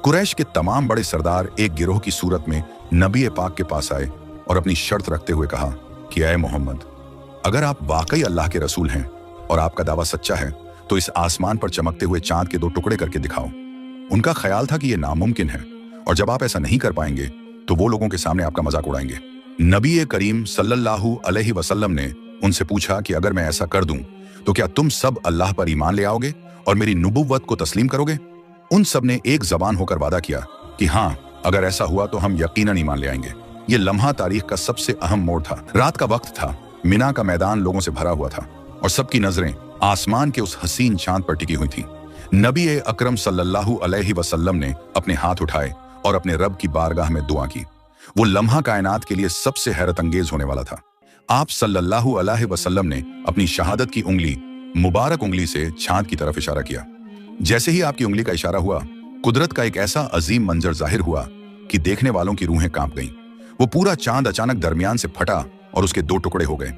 कुरैश के तमाम बड़े सरदार एक गिरोह की सूरत में नबी पाक के पास आए और अपनी शर्त रखते हुए कहा कि ऐ मोहम्मद, अगर आप वाकई अल्लाह के रसूल हैं और आपका दावा सच्चा है तो इस आसमान पर चमकते हुए चांद के 2 टुकड़े करके दिखाओ। उनका ख्याल था कि यह नामुमकिन है और जब आप ऐसा नहीं कर पाएंगे तो वो लोगों के सामने आपका मजाक उड़ाएंगे। नबी करीम सल्लल्लाहु अलैहि वसल्लम ने उनसे पूछा कि अगर मैं ऐसा कर दूं तो क्या तुम सब अल्लाह पर ईमान ले आओगे और मेरी नबुव्वत को तस्लीम करोगे? उन सब ने एक जबान होकर वादा किया कि हाँ, अगर ऐसा हुआ तो हम यकीनन ईमान ले आएंगे। ये लम्हा तारीख का सबसे अहम मोड़ था। रात का वक्त था, मिना का मैदान लोगों से भरा हुआ था और सबकी नजरें आसमान के उस हसीन चांद पर टिकी हुई थी। नबी अकरम सल्लल्लाहु अलैहि वसल्लम ने अपने हाथ उठाए और अपने रब की बारगाह में दुआ की। वो लम्हा कायनात के लिए सबसे हैरत अंगेज होने वाला था। आप सल्लल्लाहु अलैहि वसल्लम ने अपनी शहादत की उंगली, मुबारक उंगली से चांद की तरफ इशारा किया। जैसे ही आपकी उंगली का इशारा हुआ, कुदरत का एक ऐसा अजीम मंजर जाहिर हुआ कि देखने वालों की रूहें कांप गईं। वो पूरा चांद अचानक दरमियान से फटा और उसके 2 टुकड़े हो गए।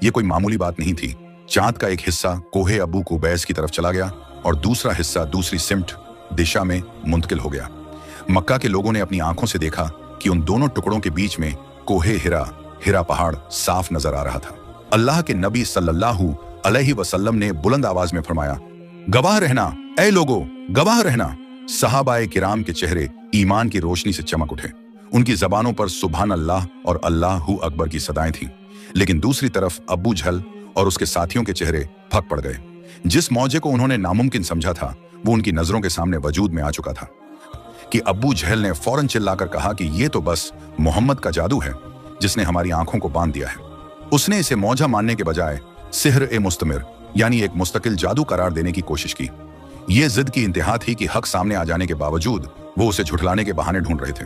ये कोई मामूली बात नहीं थी। चांद का एक हिस्सा कोहे अबू कुबैस की तरफ चला गया और दूसरा हिस्सा दूसरी सिमट दिशा में मुंतकिल हो गया। मक्का के लोगों ने अपनी आंखों से देखा कि उन दोनों टुकड़ों के बीच में कोहे हिरा पहाड़ साफ नजर आ रहा था। अल्लाह के नबी सल्लल्लाहु अलैहि वसल्लम ने बुलंद आवाज में फरमाया, गवाह रहना ऐ लोगो, गवाह रहना। सहाबाए किराम के चेहरे ईमान की रोशनी से चमक उठे। उनकी जबानों पर सुभान अल्लाह और अल्लाहु अकबर की सदाएं थीं। लेकिन दूसरी तरफ अबू जहल और उसके साथियों के चेहरे फक पड़ गए। जिस मौजे को उन्होंने नामुमकिन समझा था वो उनकी नजरों के सामने वजूद में आ चुका था कि अबू जहल ने फौरन चिल्लाकर कहा कि ये तो बस मोहम्मद का जादू है जिसने हमारी आंखों को बांध दिया है। उसने इसे मौजा मानने के बजाय सिहर मुस्तमिर यानी एक मुस्तकिल जादू करार देने की कोशिश की। ये जिद की इंतहा थी कि हक सामने आ जाने के बावजूद वो उसे झुठलाने के बहाने ढूंढ रहे थे।